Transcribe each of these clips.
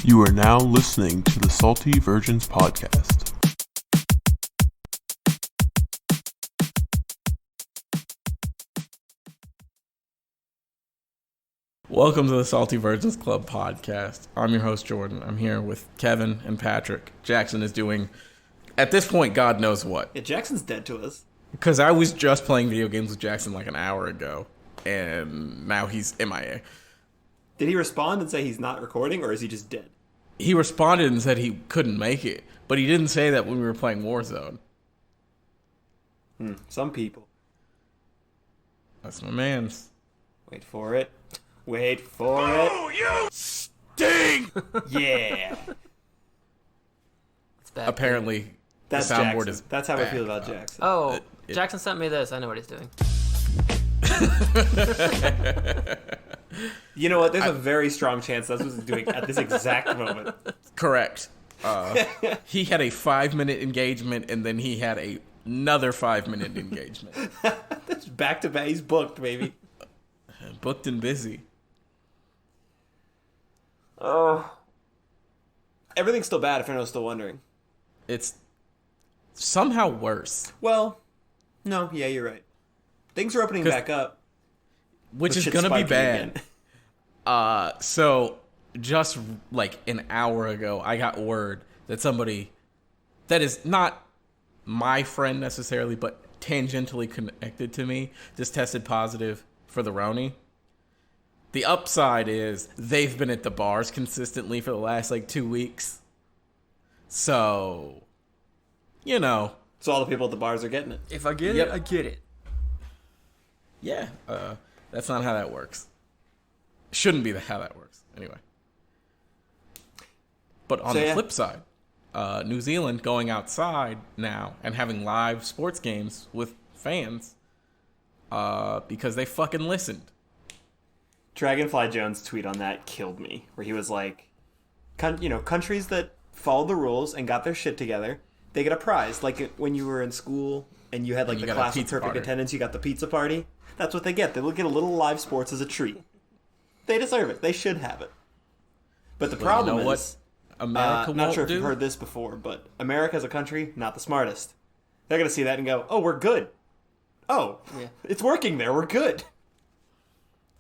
You are now listening to the Salty Virgins Podcast. Welcome to the Salty Virgins Club podcast. I'm your host, Jordan. I'm here with Kevin and Patrick. Jackson is doing, at this point, God knows what. Yeah, Jackson's dead to us. Because I was just playing video games with Jackson like an hour ago, and now he's MIA. Did he respond and say he's not recording, or is he just dead? He responded and said he couldn't make it, but he didn't say that when we were playing Warzone. Some people. That's my man's. Wait for it. Wait for it. Oh, you sting! Yeah. It's bad. Apparently, That's the soundboard Jackson. is That's how I bad. feel about Jackson. Oh, Jackson sent me this. I know what he's doing. You know what? There's a very strong chance that's what he's doing at this exact moment. Correct. He had a 5-minute engagement, and then he had another 5-minute engagement. That's back to back. He's booked, baby. Booked and busy. Oh. Everything's still bad if anyone's still wondering. It's somehow worse. Well, no, yeah, you're right. Things are opening back up. Which But is shit's going to be spiking bad. again. So, just like an hour ago, I got word that somebody that is not my friend necessarily, but tangentially connected to me, just tested positive for the Roni. The upside is they've been at the bars consistently for the last 2 weeks. So, you know. So all the people at the bars are getting it. If I get Yep. it, I get it. Yeah, that's not how that works. Shouldn't be how that works, anyway. But on the flip side, New Zealand going outside now and having live sports games with fans because they fucking listened. Dragonfly Jones' tweet on that killed me, where he was like, countries that followed the rules and got their shit together, they get a prize. Like when you were in school and you had you the got a class with pizza perfect party. attendance, you got the pizza party. That's what they get. They look at a little live sports as a treat. They deserve it. They should have it. But the problem you know is, what America not won't sure if do? you've heard this before, but America as a country, not the smartest. They're going to see that and go, oh, we're good. Oh, Yeah. it's working there. We're good.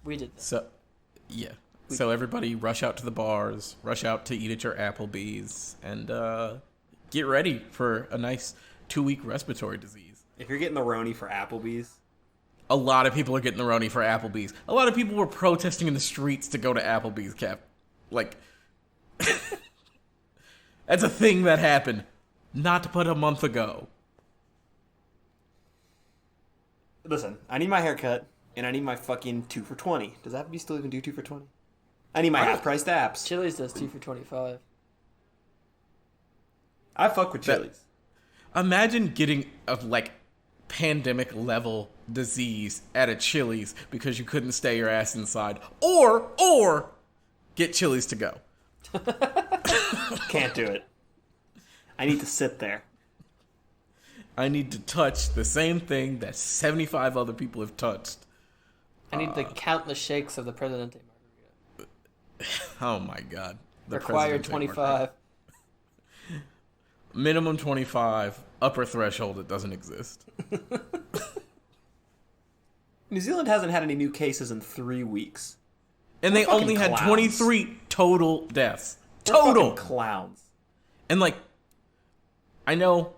We did this. So, yeah. So everybody rush out to the bars, rush out to eat at your Applebee's, and get ready for a nice 2-week respiratory disease. If you're getting the Roni for Applebee's, A lot of people are getting the Roni for Applebee's. A lot of people were protesting in the streets to go to Applebee's, Cap. That's a thing that happened not but a month ago. listen, I need my haircut, and I need my fucking 2 for $20. Does Applebee's still even do 2 for $20? I need my half-priced apps. Chili's does 2 for $25. I fuck with Chili's. Imagine getting a, pandemic level disease at a Chili's because you couldn't stay your ass inside. Or get Chili's to go. Can't do it. I need to sit there. I need to touch the same thing that 75 other people have touched. I need the countless shakes of the Presidente Margarita. Oh my god. The Required Presidente 25. Margarita. Minimum 25. Upper threshold, it doesn't exist. New Zealand hasn't had any new cases in 3 weeks. And they fucking only had clowns. 23 total deaths. We're Total! fucking clowns. And I know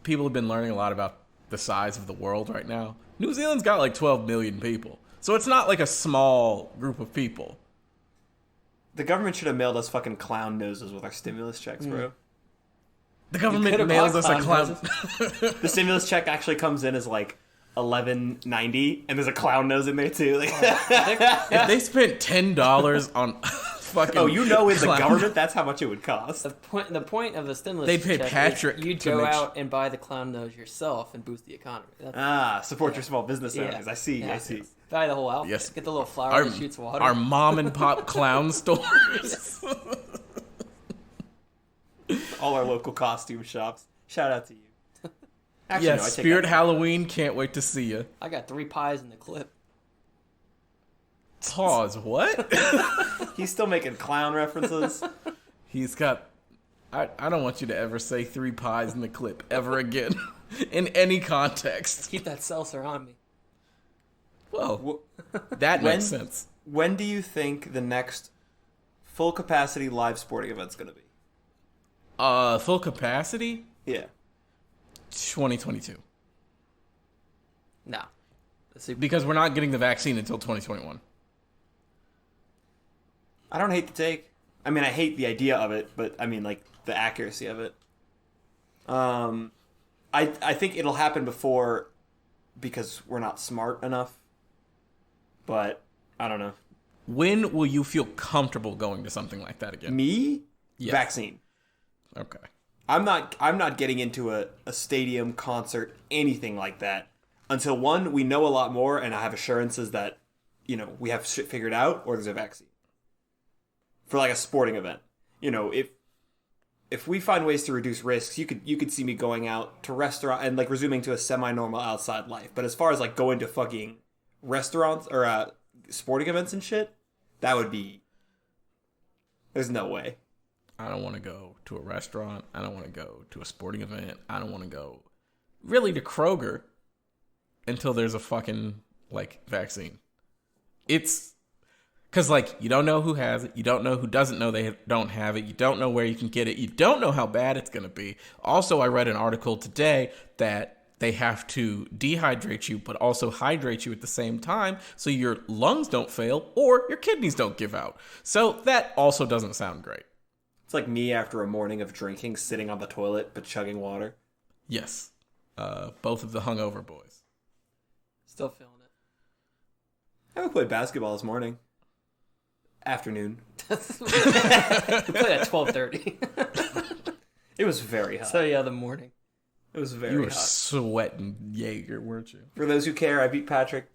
people have been learning a lot about the size of the world right now. New Zealand's got 12 million people. So it's not a small group of people. The government should have mailed us fucking clown noses with our stimulus checks, bro. The government could've mails bought us a clown clown. The stimulus check actually comes in as $11.90, and there's a clown nose in there too. If they spent $10 on fucking Oh, in the clown- government, that's how much it would cost. The point of the stimulus They'd pay check Patrick is you'd to go make out and buy the clown nose yourself and boost the economy. Support your small business Yeah. owners. I see. Yeah. I see. Buy the whole outfit. Yes. Get the little flower that shoots water. Our mom and pop clown stores. All our local costume shops. Shout out to you. Actually, Yes, no, I take Spirit that. Halloween, can't wait to see you. I got 3 pies in the clip. Pause, what? He's still making clown references. He's got. I don't want you to ever say 3 pies in the clip ever again, in any context. Keep that seltzer on me. Well, that makes sense. When do you think the next full capacity live sporting event's going to be? Full capacity? Yeah. 2022. No. Because we're not getting the vaccine until 2021. I don't hate the take. I mean, I hate the idea of it, but I mean, like, the accuracy of it. I think it'll happen before because we're not smart enough. But I don't know. When will you feel comfortable going to something like that again? Me? Yes. Vaccine. Okay. I'm not getting into a stadium, concert, anything like that until, one, we know a lot more and I have assurances that, you know, we have shit figured out, or there's a vaccine. For like a sporting event. You know, if we find ways to reduce risks, you could see me going out to restaurant and like resuming to a semi-normal outside life. But as far as like going to fucking restaurants or sporting events and shit, that would be, there's no way. I don't want to go to a restaurant. I don't want to go to a sporting event. I don't want to go really to Kroger until there's a fucking like vaccine. It's because like you don't know who has it. You don't know who doesn't know they don't have it. You don't know where you can get it. You don't know how bad it's going to be. Also, I read an article today that they have to dehydrate you, but also hydrate you at the same time so your lungs don't fail or your kidneys don't give out. So that also doesn't sound great. It's like me after a morning of drinking, sitting on the toilet, but chugging water. Yes. Both of the hungover boys. Still feeling it. I haven't played basketball this morning. Afternoon. We played at 12:30. It was very hot. So yeah, the morning. It was You very were hot. sweating Jaeger, weren't you? For those who care, I beat Patrick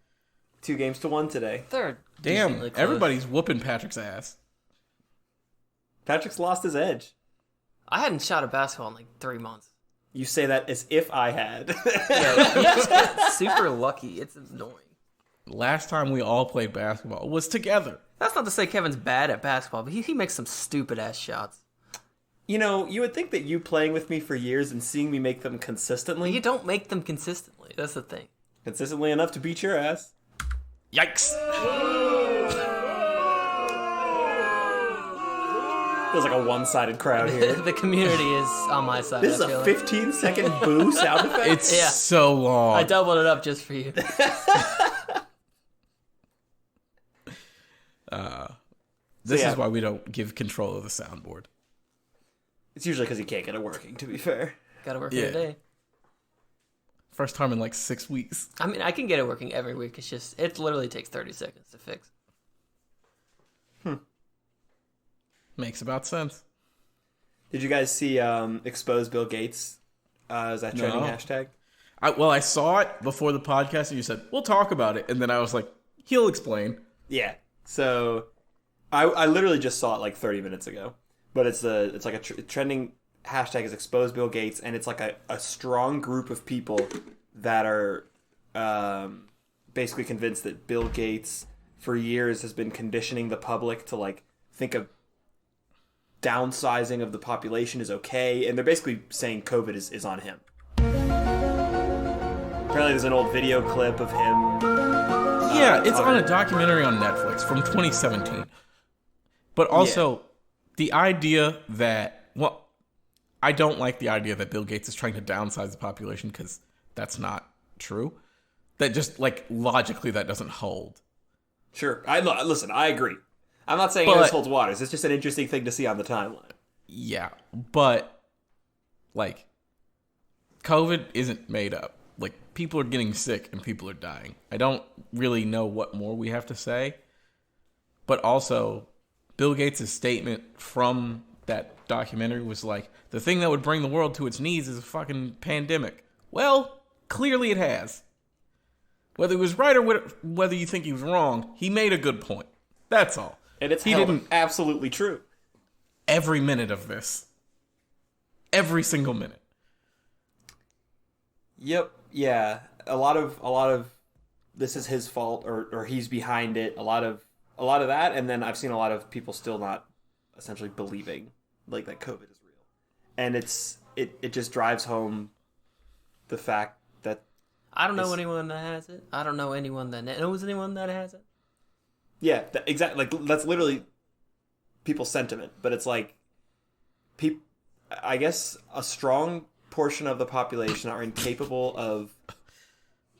2-1 today. Third. Damn, everybody's whooping Patrick's ass. Patrick's lost his edge. I hadn't shot a basketball in like 3 months. You say that as if I had. Yeah, you just get super lucky. It's annoying. Last time we all played basketball was together. That's not to say Kevin's bad at basketball, but he makes some stupid ass shots. You know, you would think that you playing with me for years and seeing me make them consistently, You don't make them consistently. That's the thing. consistently enough to beat your ass. Yikes. Feels like a one-sided crowd here. The community is on my side. This is I feel a like. 15-second boo sound effect. It's Yeah. so long. I doubled it up just for you. This So, yeah. is why we don't give control of the soundboard. It's usually because you can't get it working, to be fair. Gotta work Yeah. every day. First time in like 6 weeks. I mean, I can get it working every week. It's just, it literally takes 30 seconds to fix. Makes about sense. Did you guys see Expose Bill Gates? Is that trending No. hashtag? I saw it before the podcast and you said, we'll talk about it. And then I was like, he'll explain. Yeah. So I literally just saw it like 30 minutes ago. But it's like a trending hashtag is Expose Bill Gates, and it's like a strong group of people that are basically convinced that Bill Gates for years has been conditioning the public to like think of downsizing of the population is okay, and they're basically saying COVID is on him. Apparently there's an old video clip of him. Yeah, it's on a documentary on Netflix from 2017. But also, the idea that, well, I don't like the idea that Bill Gates is trying to downsize the population because that's not true. That just, like, logically that doesn't hold. Sure. Listen, I agree. I'm not saying But- this holds waters. It's just an interesting thing to see on the timeline. Yeah, but, like, COVID isn't made up. Like, people are getting sick and people are dying. I don't really know what more we have to say. But also, Bill Gates' statement from that documentary was like, the thing that would bring the world to its knees is a fucking pandemic. Well, clearly it has. Whether he was right or whether you think he was wrong, he made a good point. That's all. And it's He held didn't- absolutely true. Every minute of this. Every single minute. Yep. Yeah. A lot of this is his fault or he's behind it. A lot of that, and then I've seen a lot of people still not essentially believing like that COVID is real, and it just drives home the fact that I don't know anyone that has it. I don't know anyone that knows anyone that has it. yeah, exactly, like that's literally people's sentiment, but it's like I guess a strong portion of the population are incapable of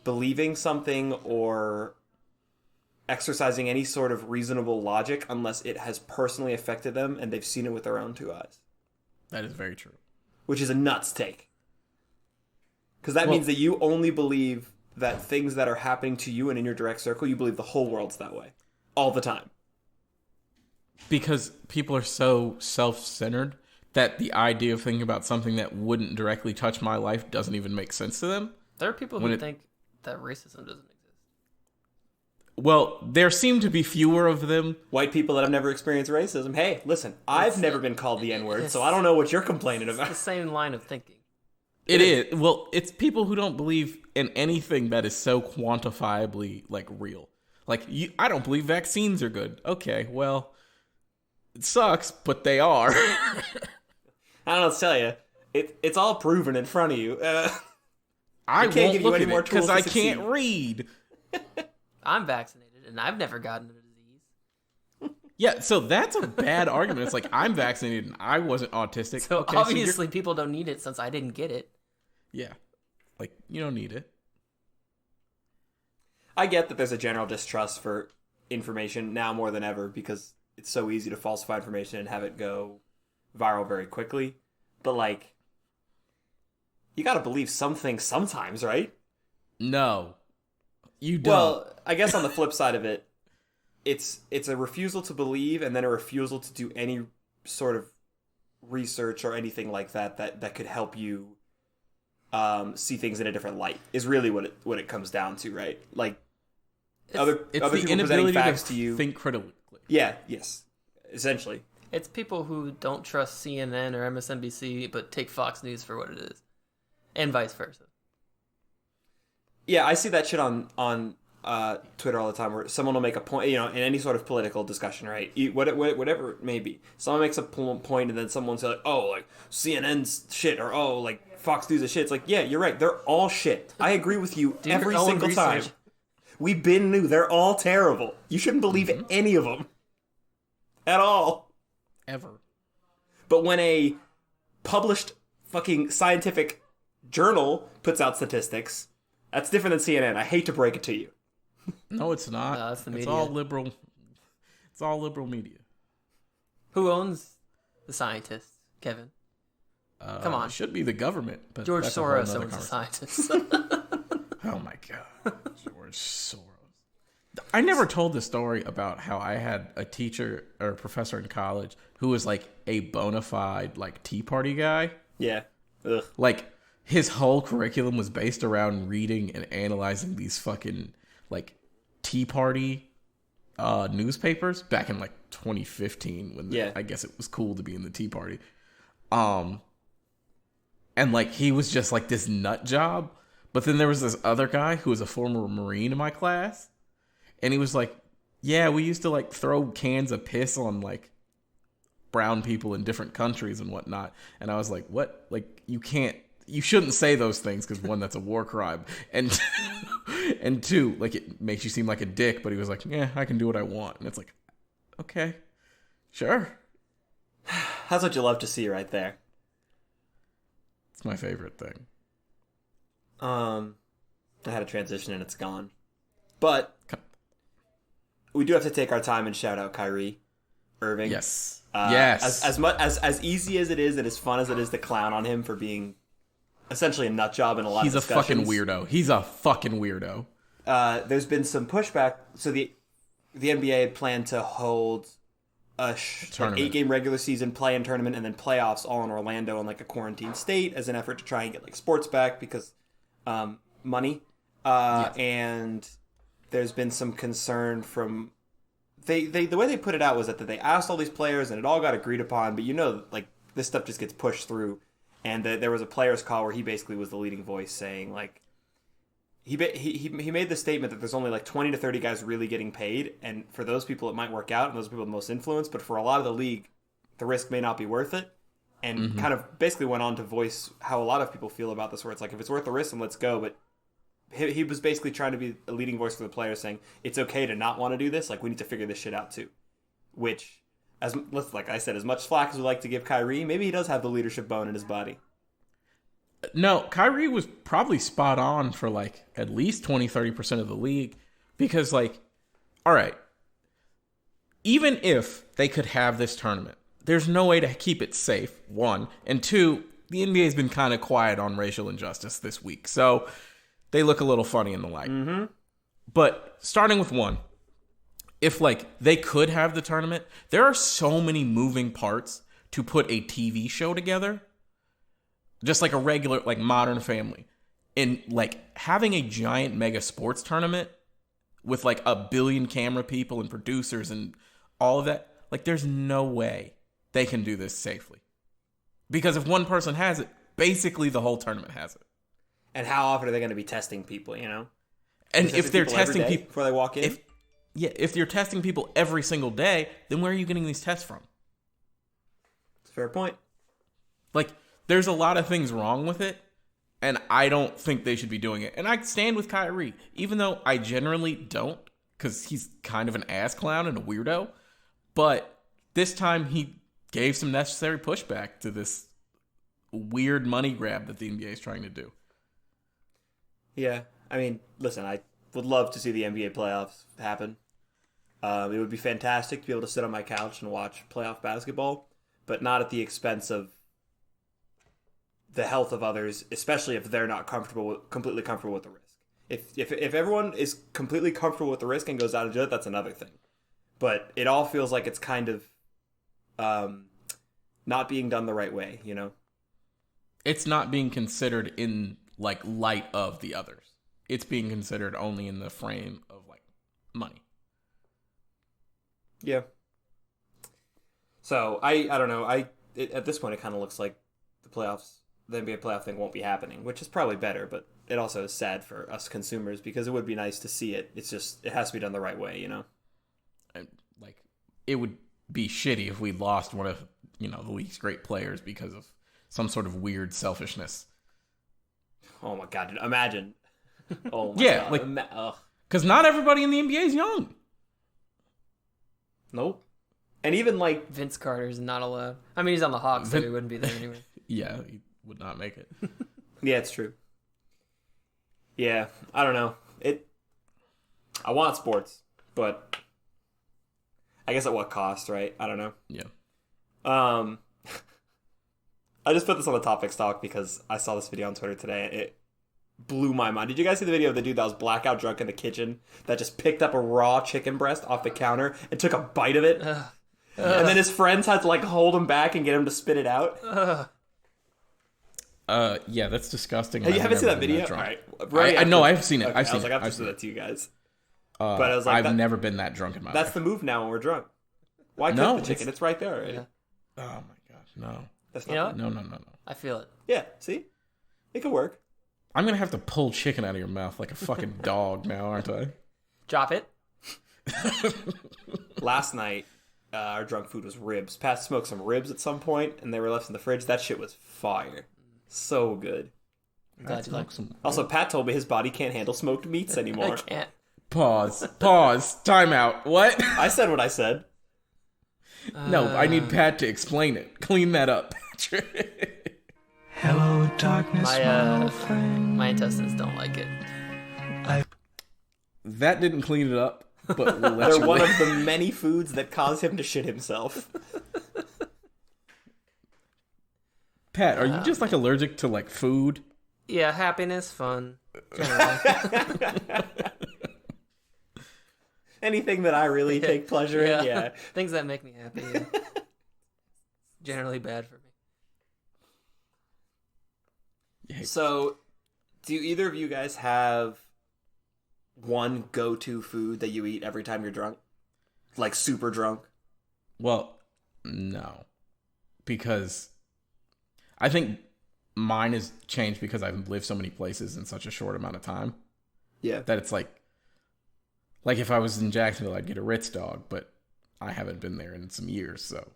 believing something or exercising any sort of reasonable logic unless it has personally affected them and they've seen it with their own two eyes. That is very true. Which is a nuts take. Because that means that you only believe that things that are happening to you and in your direct circle, you believe the whole world's that way. All the time. Because people are so self-centered that the idea of thinking about something that wouldn't directly touch my life doesn't even make sense to them. There are people who think that racism doesn't exist. Well, there seem to be fewer of them. White people that have never experienced racism. Hey, listen, I've never been called the N-word, so I don't know what you're complaining about. It's the same line of thinking. It is. Well, it's people who don't believe in anything that is so quantifiably, like, real. Like, I don't believe vaccines are good. Okay, well, it sucks, but they are. I don't know what to tell you. It's all proven in front of you. I can't won't give you look any at more it because tools to I can't succeed. read. I'm vaccinated, and I've never gotten a disease. Yeah, so that's a bad argument. It's like, I'm vaccinated and I wasn't autistic. So okay, obviously people don't need it since I didn't get it. yeah. Like, you don't need it. I get that there's a general distrust for information now more than ever because it's so easy to falsify information and have it go viral very quickly. But, like, you gotta believe some things sometimes, right? No. You don't. Well, I guess on the flip side of it, it's a refusal to believe and then a refusal to do any sort of research or anything like that could help you see things in a different light is really what it comes down to, right? Like other it's other the people presenting inability facts to to you. think critically. Yeah, yes, essentially. It's people who don't trust CNN or MSNBC but take Fox News for what it is, and vice versa. Yeah, I see that shit on Twitter all the time, where someone will make a point, in any sort of political discussion, right? Whatever it may be. Someone makes a point, and then someone says, like, "Oh, like CNN's shit," or "Oh, like Fox News is shit." It's like, yeah, you're right. They're all shit. I agree with you Do your every own single time. research. We've been new. They're all terrible. You shouldn't believe any of them at all. Ever. But when a published fucking scientific journal puts out statistics, that's different than CNN. I hate to break it to you. No, it's not. No, it's the It's media. all liberal. It's all liberal media. Who owns the scientists, Kevin? Come on. It should be the government. But George that's a whole Soros nother owns the conversation. scientists. Oh my god, George Soros. I never told the story about how I had a teacher or a professor in college who was like a bona fide like Tea Party guy. Yeah. Ugh. Like his whole curriculum was based around reading and analyzing these fucking like Tea Party newspapers back in like 2015 when I guess it was cool to be in the Tea Party. And like he was just like this nut job. But then there was this other guy who was a former Marine in my class. And he was like, yeah, we used to like throw cans of piss on like brown people in different countries and whatnot. And I was like, what? Like you shouldn't say those things because one, that's a war crime. And and two, like it makes you seem like a dick. But he was like, yeah, I can do what I want. And it's like, okay, sure. That's what you love to see right there. It's my favorite thing. I had a transition and it's gone. But we do have to take our time and shout out Kyrie Irving. Yes. Yes. As easy as it is and as fun as it is to clown on him for being essentially a nut job in a lot He's of a fucking discussions. weirdo. He's a fucking weirdo. There's been some pushback. So the NBA had planned to hold a Tournament. 8-game regular season play-in tournament and then playoffs all in Orlando in like a quarantine state as an effort to try and get like sports back because money. And there's been some concern from they the way they put it out was that they asked all these players and it all got agreed upon, but like this stuff just gets pushed through. And there was a players' call where he basically was the leading voice saying like he made the statement that there's only like 20 to 30 guys really getting paid, and for those people it might work out and those people with the most influence, but for a lot of the league the risk may not be worth it. and kind of basically went on to voice how a lot of people feel about this, where it's like, if it's worth the risk, then let's go. But he was basically trying to be a leading voice for the players, saying it's okay to not want to do this. Like, we need to figure this shit out too. Which, like I said, as much flack as we like to give Kyrie, maybe he does have the leadership bone in his body. No, Kyrie was probably spot on for like at least 20-30% of the league, because like, all right, even if they could have this tournament, there's no way to keep it safe, one. And two, the NBA's been kind of quiet on racial injustice this week, so they look a little funny in the light. Mm-hmm. But starting with one, if like they could have the tournament, there are so many moving parts to put a TV show together, just like a regular like Modern Family, and like having a giant mega sports tournament with like 1 billion camera people and producers and all of that. Like, there's no way they can do this safely, because if one person has it, basically the whole tournament has it. And how often are they going to be testing people, you know? And if they're testing people before they walk in, if you're testing people every single day, then where are you getting these tests from? it's a fair point. Like, there's a lot of things wrong with it, and I don't think they should be doing it. And I stand with Kyrie, even though I generally don't, because he's kind of an ass clown and a weirdo. But this time he gave some necessary pushback to this weird money grab that the NBA is trying to do. Yeah, I mean, listen, I would love to see the NBA playoffs happen. It would be fantastic to be able to sit on my couch and watch playoff basketball, but not at the expense of the health of others, especially if they're not completely comfortable with the risk. If everyone is completely comfortable with the risk and goes out and do it, that's another thing. But it all feels like it's kind of not being done the right way, you know? It's not being considered in like light of the others. It's being considered only in the frame of like money. Yeah. So I don't know. At this point, it kind of looks like the NBA playoff thing won't be happening, which is probably better, but it also is sad for us consumers, because it would be nice to see it. It's just, it has to be done the right way, you know? And like, it would be shitty if we lost one of, you know, the league's great players because of some sort of weird selfishness. Oh my God, dude, imagine. Oh my yeah, God. like, because not everybody in the NBA is young. Nope. And even like Vince Carter's not allowed. I mean, he's on the Hawks, so he wouldn't be there anyway. Yeah, he would not make it. Yeah, it's true. Yeah, I don't know. I want sports, but I guess at what cost, right? I don't know. Yeah. I just put this on the topics talk because I saw this video on Twitter today. It blew my mind. Did you guys see the video of the dude that was blackout drunk in the kitchen that just picked up a raw chicken breast off the counter and took a bite of it? And then his friends had to like hold him back and get him to spit it out. Yeah, that's disgusting. You haven't seen that video? All right. I know, I've seen it. Okay, I've seen I was like, I have to send that to you guys. But I was like, I've never been that drunk in my life. That's the move now when we're drunk. Why cook No, the chicken? It's right there already. Yeah. Oh my gosh, no. That's You know not. what? No. I feel it. Yeah. See, it could work. I'm gonna have to pull chicken out of your mouth like a fucking dog now, aren't I? Drop it. Last night, our drunk food was ribs. Pat smoked some ribs at some point, and they were left in the fridge. That shit was fire. So good. I'm glad you like some. Also, Pat told me his body can't handle smoked meats I anymore. can't. Pause. Time out. What? I said what I said. No, I need Pat to explain it. Clean that up, Patrick. Hello, darkness, my old friend. My intestines don't like it. That didn't clean it up, but we'll let They're you one live. of the many foods that cause him to shit himself. Pat, are you just like allergic to like food? Yeah, happiness, fun. Generally. Anything that I really take pleasure in, yeah. Things that make me happy. Yeah. Generally bad for me. So, do either of you guys have one go-to food that you eat every time you're drunk? Like super drunk? Well, no. Because I think mine has changed because I've lived so many places in such a short amount of time. Yeah. That it's like if I was in Jacksonville, I'd get a Ritz dog, but I haven't been there in some years, so.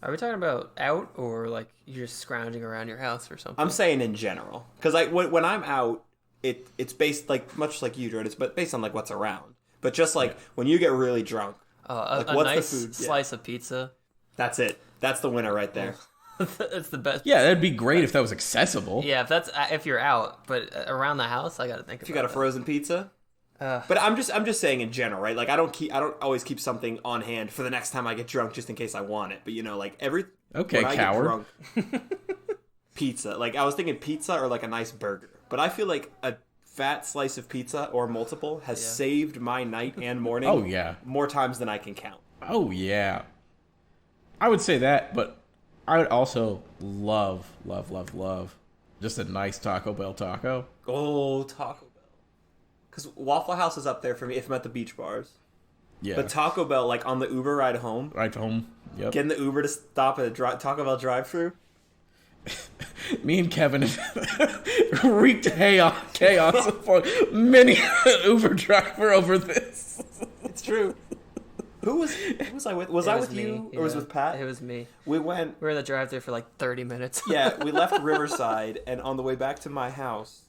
Are we talking about out or like you're just scrounging around your house or something? I'm saying in general, because when I'm out, it's based like much like you, Jordan. It's but based on like what's around. But just like when you get really drunk, A what's the nice food? Yeah. slice of pizza. That's it. That's the winner right there. It's the best. Yeah, that'd be great if that was accessible. Yeah, if you're out, but around the house, I gotta think If about you got a that. frozen pizza. But I'm just saying in general, right? Like I don't always keep something on hand for the next time I get drunk just in case I want it. But you know, like Okay, when I coward. get drunk, pizza. Like I was thinking pizza or like a nice burger. But I feel like a fat slice of pizza or multiple has saved my night and morning. Oh, yeah. More times than I can count. Oh yeah, I would say that, but I would also love just a nice Taco Bell taco. Oh, Taco Bell. Because Waffle House is up there for me if I'm at the beach bars. Yeah, But Taco Bell, like on the Uber ride home, right home. Yep. getting the Uber to stop at a Taco Bell drive-thru. Me and Kevin wreaked chaos upon many Uber driver over this. It's true. Who was I with? Was I with me, you or was it with Pat? It was me. We went. We were in the drive-thru for like 30 minutes. Yeah, we left Riverside, and on the way back to my house,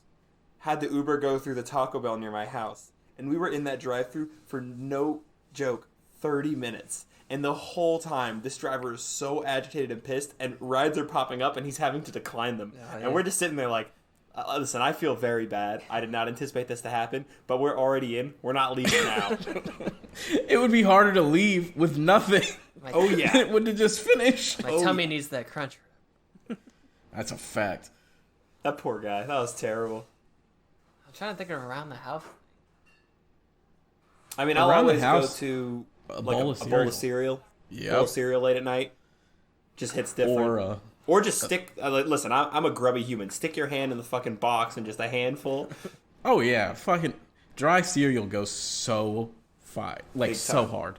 had the Uber go through the Taco Bell near my house, and we were in that drive-thru for no joke, 30 minutes. And the whole time, this driver is so agitated and pissed, and rides are popping up, and he's having to decline them. Oh, yeah. And we're just sitting there like, listen, I feel very bad. I did not anticipate this to happen, but we're already in. We're not leaving now. It would be harder to leave with nothing. Oh, yeah. It would just finish. My tummy needs that crunch. That's a fact. That poor guy. That was terrible. I'm trying to think of around the house. I mean, I'll Around the always house, go to a like bowl a of bowl cereal. of cereal. Yep. Bowl of cereal late at night. Just hits different. Or just stick. Listen, I'm a grubby human. Stick your hand in the fucking box and just a handful. Oh yeah, fucking dry cereal goes so fine, like Big so time. hard.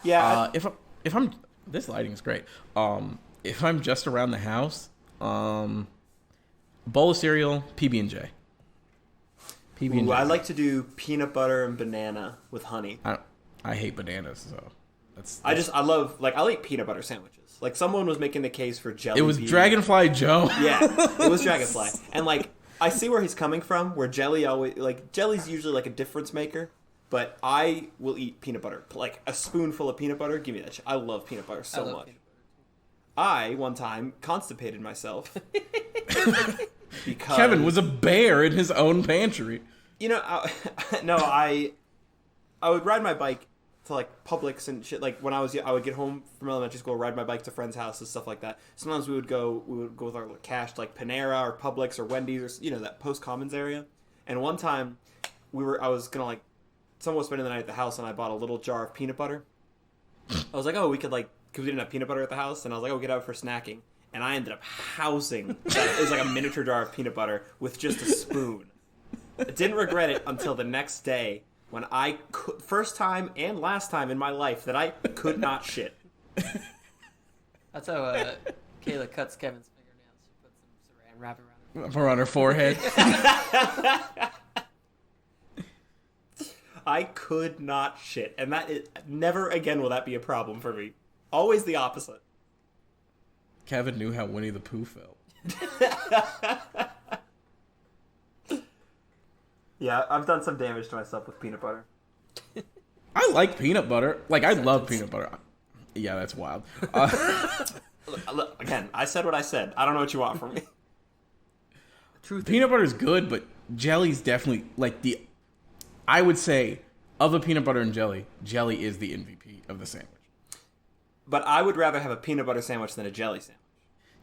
Yeah. If I'm this lighting is great. If I'm just around the house, bowl of cereal, PB and J. PB and Ooh, J. I like to do peanut butter and banana with honey. I hate bananas, so that's. I'll eat peanut butter sandwiches. Like someone was making the case for jelly. It was bean. Dragonfly Joe. Yeah, it was Dragonfly, and like I see where he's coming from. Where jelly's usually like a difference maker, but I will eat peanut butter, like a spoonful of peanut butter. Give me that shit. I love peanut butter so much. I one time constipated myself because Kevin was a bear in his own pantry. You know, I would ride my bike to like Publix and shit. Like when I would get home from elementary school, ride my bike to friends' houses, stuff like that. Sometimes we would go with our cash to like Panera or Publix or Wendy's or that Post Commons area. And one time I was gonna like someone was spending the night at the house and I bought a little jar of peanut butter. I was like, oh, we could like because we didn't have peanut butter at the house, and I was like, oh, we could have it for snacking. And I ended up housing it was like a miniature jar of peanut butter with just a spoon. I didn't regret it until the next day when first time and last time in my life that I could not shit. That's how Kayla cuts Kevin's fingernails. She puts some saran wrap around her. Or on her forehead. I could not shit, and never again will that be a problem for me. Always the opposite. Kevin knew how Winnie the Pooh felt. Yeah, I've done some damage to myself with peanut butter. I like peanut butter. Like, I love peanut butter. Yeah, that's wild. Look, again, I said what I said. I don't know what you want from me. Peanut butter is good, but jelly's definitely, like, I would say, of the peanut butter and jelly is the MVP of the sandwich. But I would rather have a peanut butter sandwich than a jelly sandwich.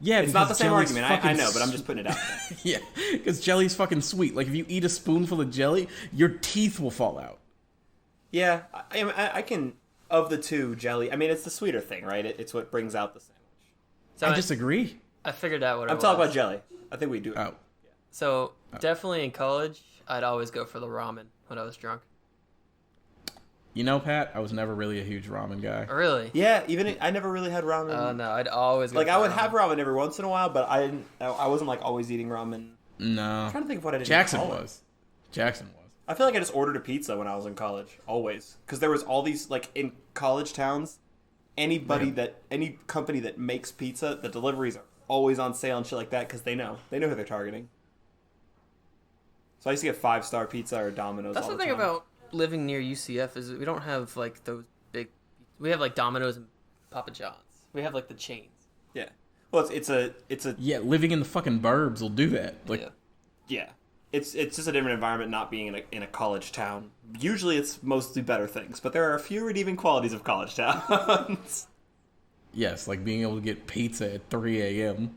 Yeah, It's not the because same jelly's argument. I know, but I'm fucking just putting it out there. Yeah, because jelly's fucking sweet. Like, if you eat a spoonful of jelly, your teeth will fall out. Yeah, I can. Of the two, jelly. I mean, it's the sweeter thing, right? It's what brings out the sandwich. So I disagree. I figured out what I'm talking about jelly. I think we do. Oh. So definitely in college, I'd always go for the ramen when I was drunk. You know, Pat, I was never really a huge ramen guy. Really? Yeah, I never really had ramen. Oh no, I'd always go Like for I would ramen. have ramen every once in a while, but I wasn't like always eating ramen. No. I'm trying to think of what I did. Jackson in college. was. Jackson was. I feel like I just ordered a pizza when I was in college, always, because there was all these like in college towns, any company that makes pizza, the deliveries are always on sale and shit like that because they know who they're targeting. So I used to get 5-star pizza or Domino's. That's all the the thing time. about living near UCF is we don't have like those big. We have like Domino's and Papa John's. We have like the chains. Yeah. Well, it's a Yeah, living in the fucking burbs will do that. Like, Yeah. yeah. It's just a different environment not being in a college town. Usually it's mostly better things, but there are a few redeeming qualities of college towns. yes, like being able to get pizza at 3 a.m.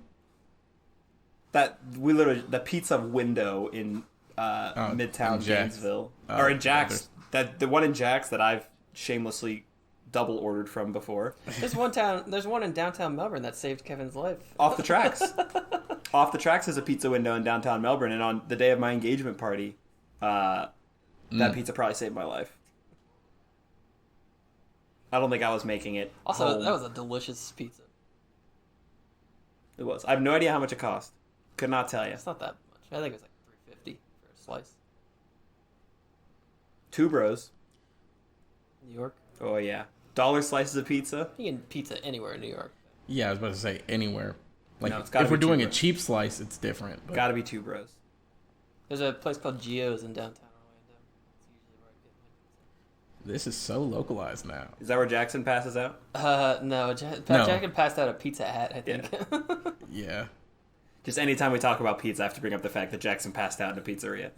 The pizza window in Midtown in Jax. Gainesville Oh, or in yeah, Jax, the one in Jax that I've shamelessly double ordered from before. There's one in downtown Melbourne that saved Kevin's life. Off the Tracks. Off the Tracks is a pizza window in downtown Melbourne, and on the day of my engagement party, that pizza probably saved my life. I don't think I was making it. Also, home. that was a delicious pizza. It was. I have no idea how much it cost. Could not tell you. It's not that much. I think it was like $3.50 for a slice. Two Bros. New York. Oh yeah, dollar slices of pizza. You can pizza anywhere in New York. Yeah, I was about to say anywhere. Like, No, it's gotta if we're be doing cheaper. a cheap slice, it's different. But Got to be Two Bros. There's a place called Gio's in downtown Orlando. It's usually where I get my pizza. this is so localized now. Is that where Jackson passes out? No, No. Jack had passed out a Pizza Hut, I think. Yeah. Just anytime we talk about pizza, I have to bring up the fact that Jackson passed out in a pizzeria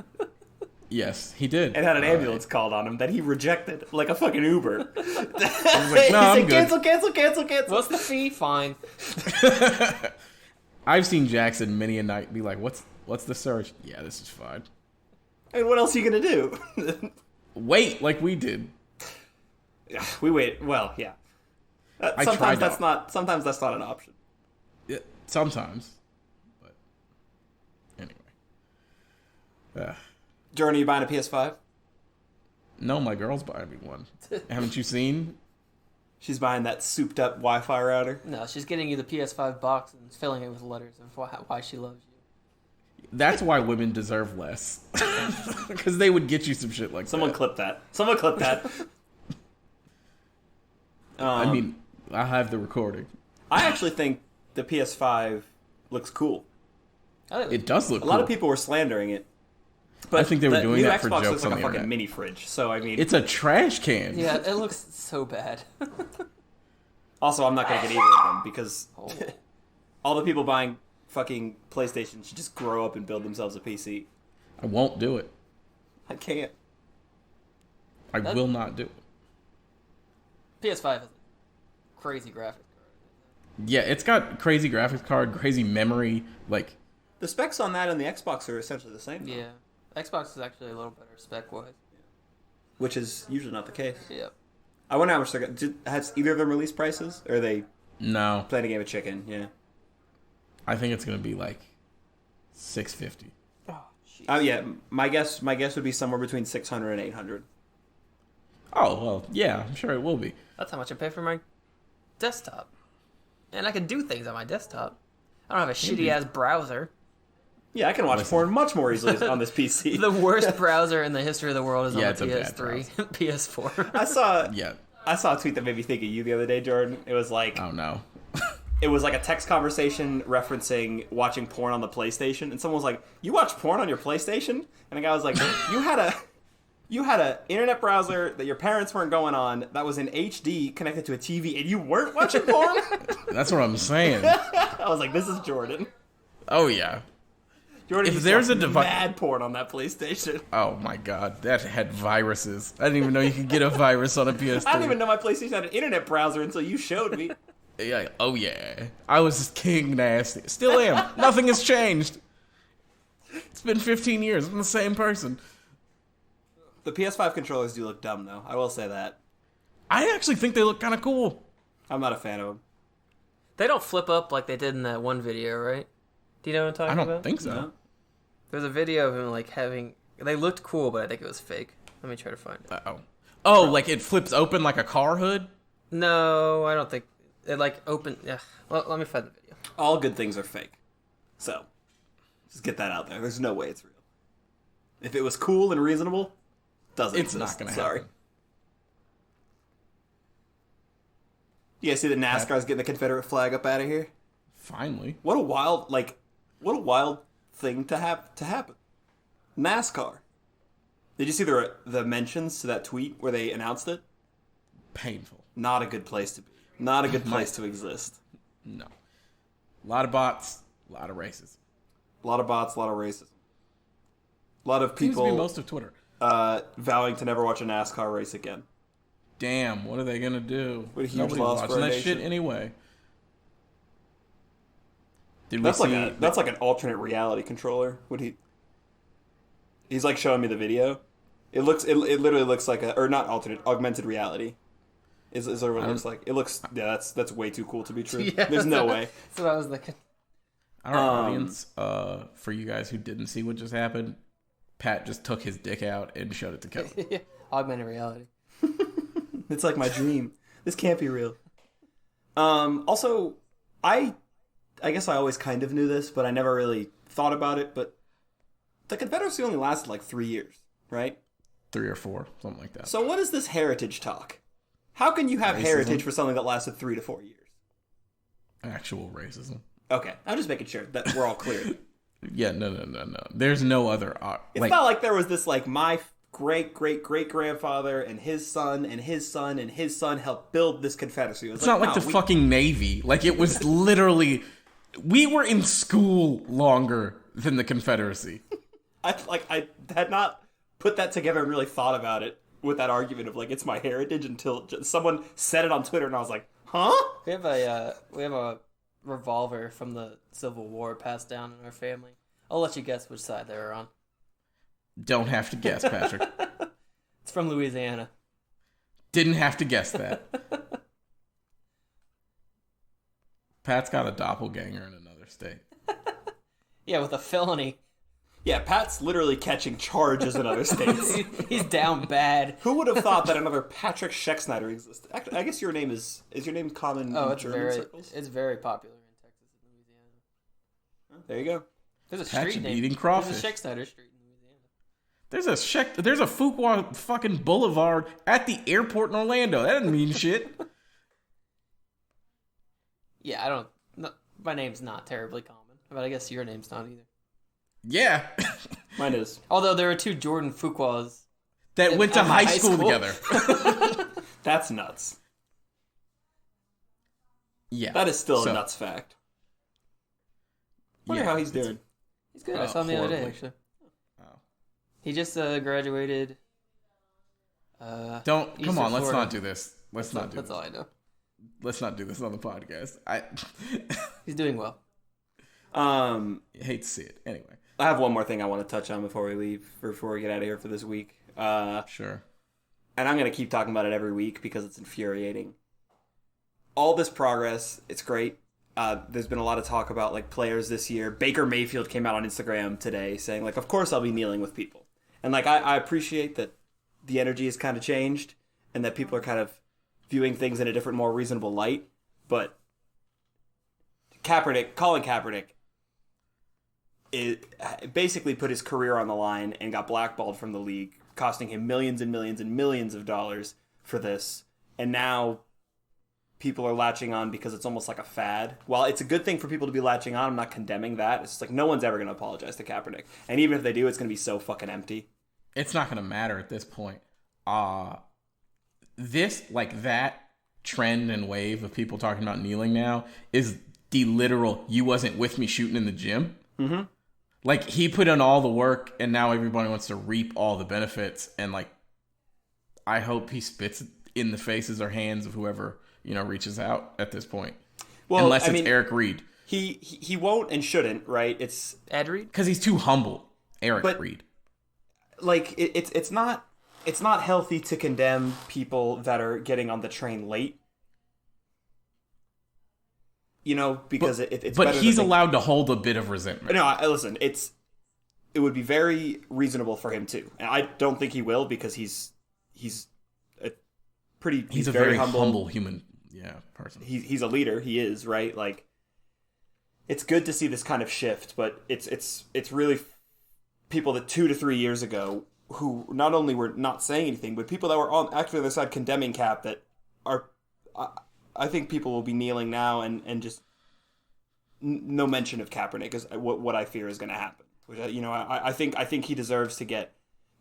Yes, he did. and had an ambulance called on him that he rejected like a fucking Uber. He was like, He no, I'm said, good. cancel. What's the fee? Fine. I've seen Jackson many a night be like, "What's the surge?" Yeah, this is fine. And what else are you gonna do? Wait, like we did. We wait. Well, yeah. I Sometimes tried that's to- not. Sometimes that's not an option. Yeah, sometimes, but anyway. Jordan, are you buying a PS5? No, my girl's buying me one. Haven't you seen? She's buying that souped-up Wi-Fi router. No, she's getting you the PS5 box and filling it with letters of why she loves you. That's why women deserve less. Because they would get you some shit like Someone that. clip that. Someone clip that. I mean, I have the recording. I actually think the PS5 looks cool. It does look A cool. lot of people were slandering it. But I think they were the doing new that for Xbox jokes looks like on a the fucking internet. mini fridge. So I mean, It's a trash can. Yeah, it looks so bad. also I'm not gonna get either of them because Oh. all the people buying fucking PlayStation should just grow up and build themselves a PC. I won't do it. I can't. I will not do it. PS5 has a crazy graphics card. Yeah, it's got crazy graphics card, crazy memory. Like, The specs on that and the Xbox are essentially the same, though, Yeah. Xbox is actually a little better spec-wise. which is usually not the case. Yep. I wonder how much they're going. Has either of them released prices, or are they no. playing a game of chicken? Yeah. I think it's gonna be like $650. Oh, jeez. Yeah. My guess would be somewhere between 600 and 800. Oh well, yeah, I'm sure it will be. That's how much I pay for my desktop. And I can do things on my desktop. I don't have a shitty-ass browser. Yeah, I can watch Listen. porn much more easily on this PC. The worst browser in the history of the world is Yeah, on it's the a bad PS3, PS4. I saw Yeah. a tweet that made me think of you the other day, Jordan. It was like Oh no. it was like a text conversation referencing watching porn on the PlayStation, and someone was like, "You watch porn on your PlayStation?" And the guy was like, You had a internet browser that your parents weren't going on that was in HD connected to a TV, and you weren't watching porn?" That's what I'm saying. I was like, "This is Jordan." Oh yeah. Jordan If used to there's watch a device- mad porn on that PlayStation. Oh my god, that had viruses. I didn't even know you could get a virus on a PS3. I didn't even know my PlayStation had an internet browser until you showed me. Yeah. Oh yeah. I was just king nasty. Still am. Nothing has changed. It's been 15 years. I'm the same person. The PS5 controllers do look dumb, though. I will say that. I actually think they look kind of cool. I'm not a fan of them. They don't flip up like they did in that one video, right? Do you know what I'm talking I don't about? think so. No? There's a video of him like having. They looked cool, but I think it was fake. Let me try to find it. Uh-oh. Oh, like it flips open like a car hood? No, I don't think it like opened. Yeah. Well, let me find the video. All good things are fake. So, just get that out there. There's no way it's real. If it was cool and reasonable, doesn't It's exist. not gonna Sorry. happen. You guys see that NASCAR's getting the Confederate flag up out of here? Finally. What a wild thing to happen. NASCAR. Did you see the mentions to that tweet where they announced it? Painful. Not a good place to be. Not a good place to exist. No. A lot of bots, a lot of racism. A lot of bots, a lot of racism. A lot of Seems to be people most of Twitter. vowing to never watch a NASCAR race again. Damn, what are they gonna do? What a huge Nobody's loss watching for our that nation. shit anyway. Did we That's see? that's like an alternate reality controller. He's like showing me the video. It literally looks like augmented reality. Is what it looks like. It looks that's way too cool to be true. Yeah, There's no way. That's what I was thinking. Our audience, for you guys who didn't see what just happened, Pat just took his dick out and showed it to Kevin. Augmented reality. It's like my dream. This can't be real. Also, I guess I always kind of knew this, but I never really thought about it. But the Confederacy only lasted like 3 years, right? 3 or 4, something like that. So what is this heritage talk? How can you have Racism. heritage for something that lasted 3 to 4 years? Actual racism. Okay, I'm just making sure that we're all clear. Yeah, no. There's no other. It's not like there was this like my great-great-great-grandfather and his son and his son and his son helped build this Confederacy. It's not like the fucking Navy. Like, it was literally... We were in school longer than the Confederacy. I had not put that together and really thought about it with that argument of like it's my heritage until someone said it on Twitter and I was like, huh? We have a revolver from the Civil War passed down in our family. I'll let you guess which side they were on. Don't have to guess, Patrick. It's from Louisiana. Didn't have to guess that. Pat's got a doppelganger in another state. Yeah, with a felony. Yeah, Pat's literally catching charges in other states. He's down bad. Who would have thought that another Patrick Scheck-Snyder existed? Actually, I guess your name is your name common in German circles? It's very popular in Texas and Louisiana. There you go. There's a Pat street should be name. eating crawfish. There's a Scheck-Snyder street in Louisiana. There's a Fuqua fucking boulevard at the airport in Orlando. That doesn't mean shit. Yeah, my name's not terribly common, but I guess your name's not either. Yeah. Mine is. Although there are 2 Jordan Fuquas. That went to at high my school together. That's nuts. Yeah. That is still a nuts fact. Wonder Yeah, how he's doing. He's good. I saw him the other day, horribly. actually. Oh. He just graduated. Come Eastern on, let's Florida. not do this. Let's not do That's this. all I know. Let's not do this on the podcast. I He's doing well. hate to see it. Anyway. I have one more thing I want to touch on before we leave, or before we get out of here for this week. Sure. And I'm going to keep talking about it every week because it's infuriating. All this progress, it's great. There's been a lot of talk about like players this year. Baker Mayfield came out on Instagram today saying like, of course I'll be kneeling with people. And like, I appreciate that the energy has kind of changed and that people are kind of viewing things in a different, more reasonable light. But Colin Kaepernick, it basically put his career on the line and got blackballed from the league, costing him millions and millions and millions of dollars for this. And now people are latching on because it's almost like a fad. While it's a good thing for people to be latching on, I'm not condemning that. It's just like no one's ever going to apologize to Kaepernick. And even if they do, it's going to be so fucking empty. It's not going to matter at this point. That trend and wave of people talking about kneeling now is the literal, you wasn't with me shooting in the gym. Mm-hmm. Like, he put in all the work, and now everybody wants to reap all the benefits. And, like, I hope he spits in the faces or hands of whoever, reaches out at this point. Well, unless it's Eric Reed. He won't and shouldn't, right? It's Ed Reed? Because he's too humble. Eric Reed. Like, it's not healthy to condemn people that are getting on the train late. Because it's But better he's to think, allowed to hold a bit of resentment. No, listen, it would be very reasonable for him too. And I don't think he will because he's a very humble human person. He's a leader, he is, right? Like, it's good to see this kind of shift, but it's really people that 2 to 3 years ago who not only were not saying anything, but people that were actually on the other side condemning Cap that are I think people will be kneeling now and just no mention of Kaepernick is what I fear is going to happen. Which I think he deserves to get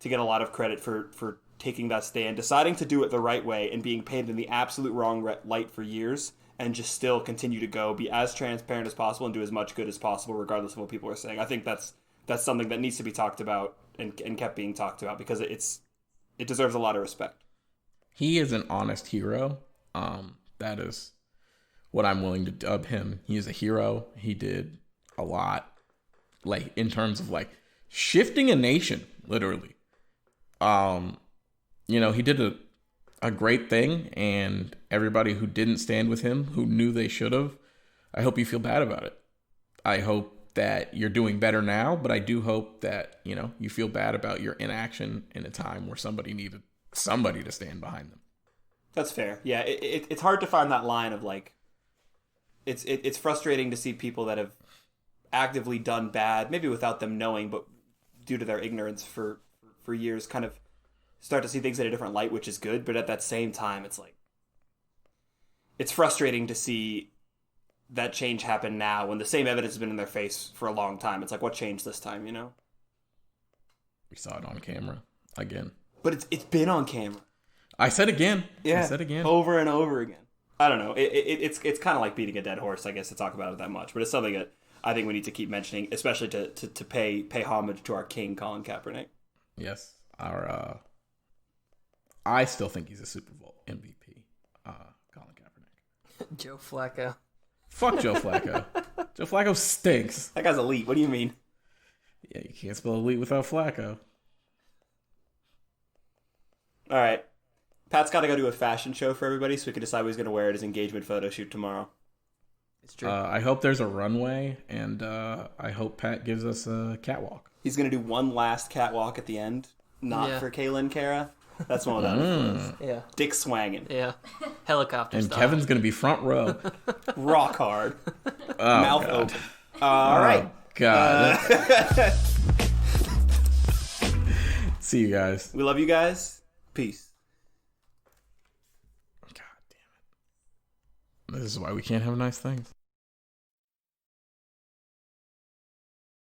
a lot of credit for taking that stand, deciding to do it the right way, and being painted in the absolute wrong light for years, and just still continue to go, be as transparent as possible, and do as much good as possible, regardless of what people are saying. I think that's something that needs to be talked about and kept being talked about, because it deserves a lot of respect. He is an honest hero. That is what I'm willing to dub him. He is a hero. He did a lot, like in terms of like shifting a nation, literally. He did a great thing, and everybody who didn't stand with him, who knew they should have, I hope you feel bad about it. I hope that you're doing better now, but I do hope that, you feel bad about your inaction in a time where somebody needed somebody to stand behind them. That's fair. Yeah, it's hard to find that line of like, it's frustrating to see people that have actively done bad, maybe without them knowing, but due to their ignorance for years, kind of start to see things in a different light, which is good. But at that same time, it's like, it's frustrating to see that change happen now when the same evidence has been in their face for a long time. It's like, what changed this time, We saw it on camera again. But it's been on camera. I said again. Yeah, I said again. Over and over again. I don't know. It's kind of like beating a dead horse, I guess, to talk about it that much. But it's something that I think we need to keep mentioning, especially to pay homage to our king, Colin Kaepernick. Yes. I still think he's a Super Bowl MVP, Colin Kaepernick. Joe Flacco. Fuck Joe Flacco. Joe Flacco stinks. That guy's elite. What do you mean? Yeah, you can't spell elite without Flacco. All right. Pat's got to go do a fashion show for everybody so we can decide what he's going to wear at his engagement photo shoot tomorrow. It's true. I hope there's a runway, and I hope Pat gives us a catwalk. He's going to do one last catwalk at the end, not for Kaylin Kara. That's one of them. Yeah. Dick swanging. Yeah. Helicopter And style. Kevin's going to be front row. Rock hard. Oh, Mouth God. open. All right. God. See you guys. We love you guys. Peace. God damn it. This is why we can't have nice things.